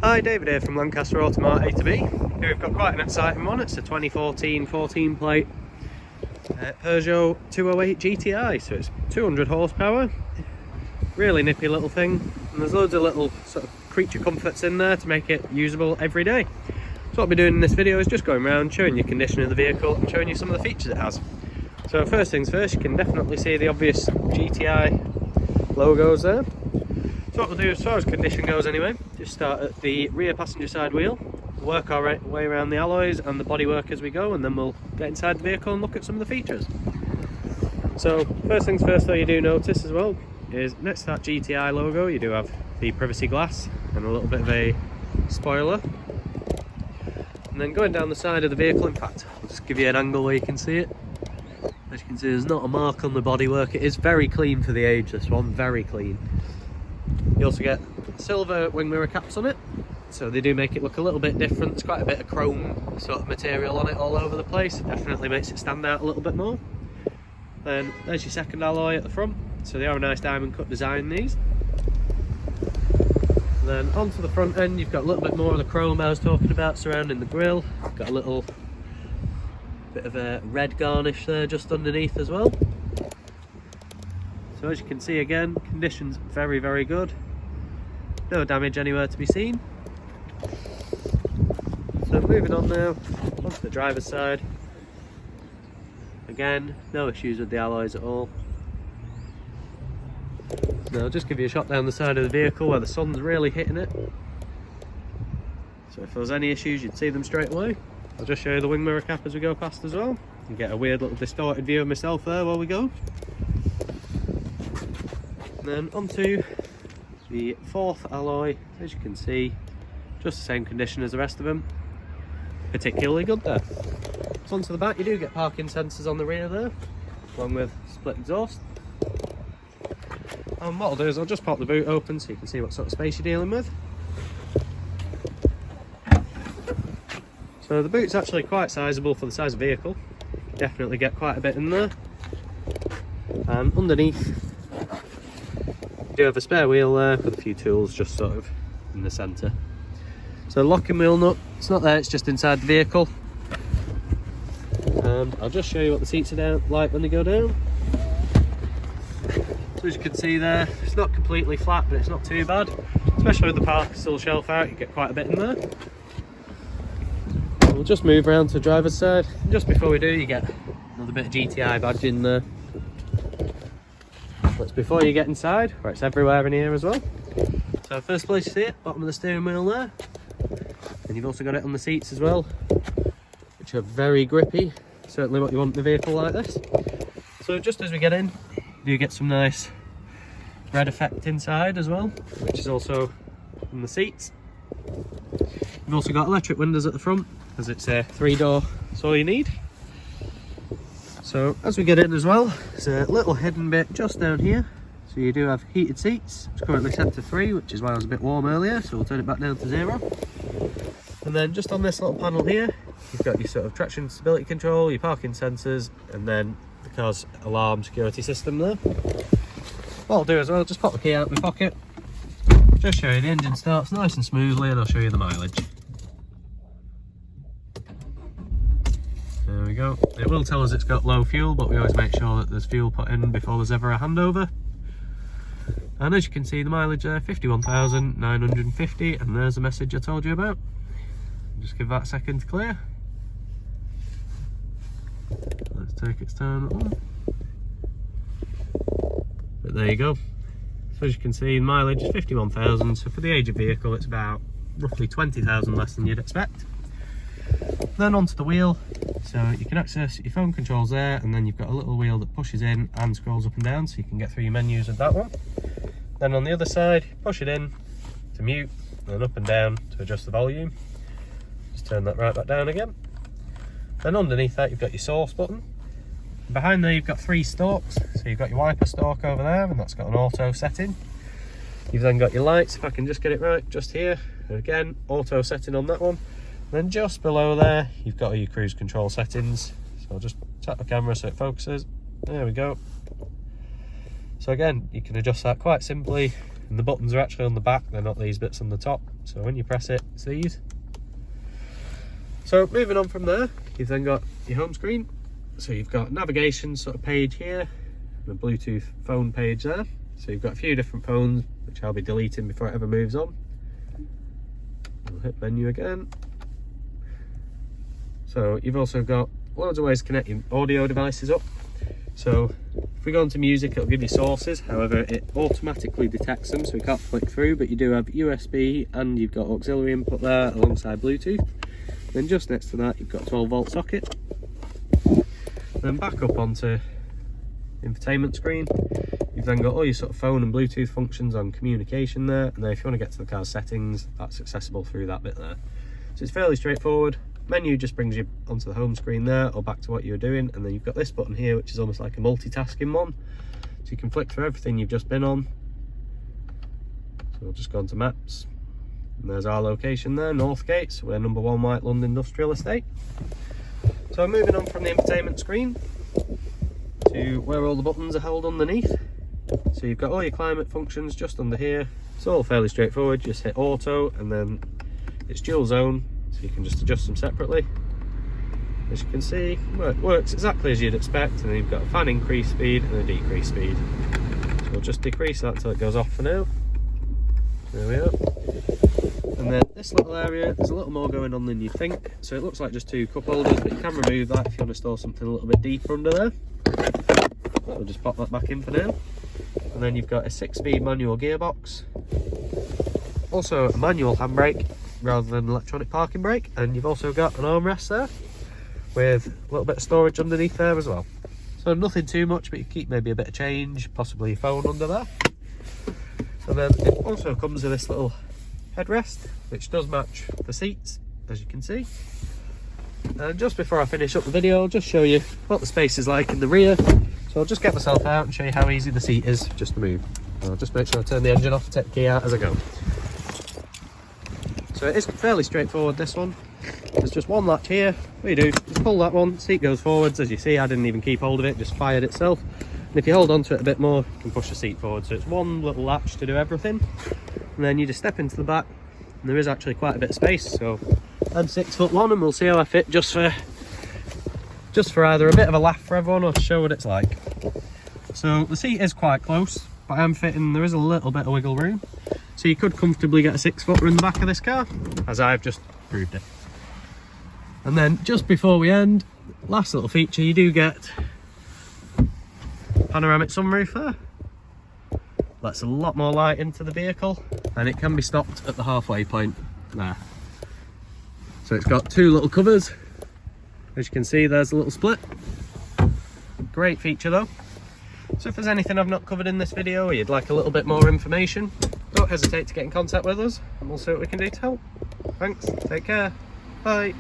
Hi, David here from Lancaster Automart A2B. Here we've got quite an exciting one. It's a 2014 14 plate Peugeot 208 GTI, so it's 200 horsepower. Really nippy little thing, and there's loads of little sort of creature comforts in there to make it usable every day. So what I'll be doing in this video is just going around showing you condition of the vehicle and showing you some of the features it has. So first things first, you can definitely see the obvious GTI logos there. So what we'll do as far as condition goes anyway, just start at the rear passenger side wheel, work our way around the alloys and the bodywork as we go, and then we'll get inside the vehicle and look at some of the features. So first things first though, you do notice as well is next to that GTI logo you do have the privacy glass and a little bit of a spoiler. And then going down the side of the vehicle, in fact I'll just give you an angle where you can see it. As you can see, there's not a mark on the bodywork. It is very clean for the age, this one, very clean. You also get silver wing mirror caps on it, so they do make it look a little bit different. There's quite a bit of chrome sort of material on it all over the place. It definitely makes it stand out a little bit more. Then there's your second alloy at the front, so they are a nice diamond cut design, these. And then onto the front end you've got a little bit more of the chrome I was talking about surrounding the grille. You've got a little bit of a red garnish there just underneath as well. So as you can see, again, condition's very, very good. No damage anywhere to be seen. So moving on now, onto the driver's side. Again, no issues with the alloys at all. Now I'll just give you a shot down the side of the vehicle where the sun's really hitting it. So if there was any issues, you'd see them straight away. I'll just show you the wing mirror cap as we go past as well. You get a weird little distorted view of myself there while we go. Then onto the fourth alloy, as you can see, just the same condition as the rest of them, particularly good there. So onto the back, you do get parking sensors on the rear there, along with split exhaust. And what I'll do is I'll just pop the boot open so you can see what sort of space you're dealing with. So the boot's actually quite sizable for the size of the vehicle. You definitely get quite a bit in there. And underneath, you do have a spare wheel there with a few tools just sort of in the centre. So the locking wheel nut, it's not there, it's just inside the vehicle. And I'll just show you what the seats are down like when they go down. So as you can see there, it's not completely flat, but it's not too bad. Especially with the park still shelf out, you get quite a bit in there. We'll just move around to the driver's side. And just before we do, you get another bit of GTI badge in there. That's before you get inside, where it's everywhere in here as well. So first place you see it, bottom of the steering wheel there. And you've also got it on the seats as well, which are very grippy. Certainly what you want in a vehicle like this. So just as we get in, you do get some nice red effect inside as well, which is also on the seats. You've also got electric windows at the front, as it's a 3-door, that's all you need. So as we get in as well, there's a little hidden bit just down here. So you do have heated seats. It's currently set to 3, which is why I was a bit warm earlier, so we'll turn it back down to 0. And then just on this little panel here, you've got your sort of traction stability control, your parking sensors, and then the car's alarm security system there. What I'll do as well, just pop the key out of my pocket, just show you the engine starts nice and smoothly, and I'll show you the mileage. There we go. It will tell us it's got low fuel, but we always make sure that there's fuel put in before there's ever a handover. And as you can see, the mileage there, 51,950, and there's the message I told you about. Just give that a second to clear. Let's take its time on. But there you go. So as you can see, the mileage is 51,000, so for the age of vehicle it's about roughly 20,000 less than you'd expect. Then onto the wheel, so you can access your phone controls there, and then you've got a little wheel that pushes in and scrolls up and down, so you can get through your menus with that one. Then on the other side, push it in to mute, and then up and down to adjust the volume. Just turn that right back down again. Then underneath that you've got your source button. Behind there you've got 3 stalks, so you've got your wiper stalk over there, and that's got an auto setting. You've then got your lights, if I can just get it right, just here, and again, auto setting on that one. Then just below there, you've got all your cruise control settings. So I'll just tap the camera so it focuses. There we go. So again, you can adjust that quite simply and the buttons are actually on the back, they're not these bits on the top. So when you press it, it's these. So moving on from there, you've then got your home screen. So you've got navigation sort of page here, and a Bluetooth phone page there. So you've got a few different phones, which I'll be deleting before it ever moves on. We'll hit menu again. So you've also got loads of ways to connect your audio devices up. So if we go into music, it'll give you sources, however it automatically detects them, so we can't flick through, but you do have USB and you've got auxiliary input there alongside Bluetooth. Then just next to that you've got a 12-volt socket. Then back up onto infotainment screen, you've then got all your sort of phone and Bluetooth functions on communication there, and then if you want to get to the car's settings, that's accessible through that bit there. So it's fairly straightforward. Menu just brings you onto the home screen there, or back to what you were doing, and then you've got this button here which is almost like a multitasking one, so you can flick through everything you've just been on. So we'll just go onto maps, and there's our location there, Northgate, so we're number 1 White Lund Industrial Estate. So moving on from the infotainment screen to where all the buttons are held underneath. So you've got all your climate functions just under here. It's all fairly straightforward, just hit auto and then it's dual zone, so you can just adjust them separately. As you can see, it works exactly as you'd expect, and then you've got a fan increase speed and a decrease speed. So we'll just decrease that until it goes off for now. There we are. And then this little area, there's a little more going on than you think. So it looks like just 2 cup holders, but you can remove that if you want to store something a little bit deeper under there. We'll just pop that back in for now. And then you've got a 6-speed manual gearbox. Also a manual handbrake rather than electronic parking brake. And you've also got an armrest there with a little bit of storage underneath there as well. So nothing too much, but you keep maybe a bit of change, possibly your phone under there. And then it also comes with this little headrest, which does match the seats, as you can see. And just before I finish up the video, I'll just show you what the space is like in the rear. So I'll just get myself out and show you how easy the seat is just to move. I'll just make sure I turn the engine off and take the key out as I go. So it is fairly straightforward, this one. There's just one latch here. What you do is pull that one, seat goes forwards. As you see, I didn't even keep hold of it, just fired itself. And if you hold on to it a bit more, you can push the seat forward. So it's one little latch to do everything. And then you just step into the back, and there is actually quite a bit of space. So I'm 6'1", and we'll see how I fit just for either a bit of a laugh for everyone or to show what it's like. So the seat is quite close, but I'm fitting, there is a little bit of wiggle room. So you could comfortably get a 6-footer in the back of this car, as I've just proved it. And then just before we end, last little feature, you do get panoramic sunroof there. Lets a lot more light into the vehicle, and it can be stopped at the halfway point there. So it's got 2 little covers. As you can see, there's a little split. Great feature though. So if there's anything I've not covered in this video, or you'd like a little bit more information, don't hesitate to get in contact with us and we'll see what we can do to help. Thanks, take care, bye.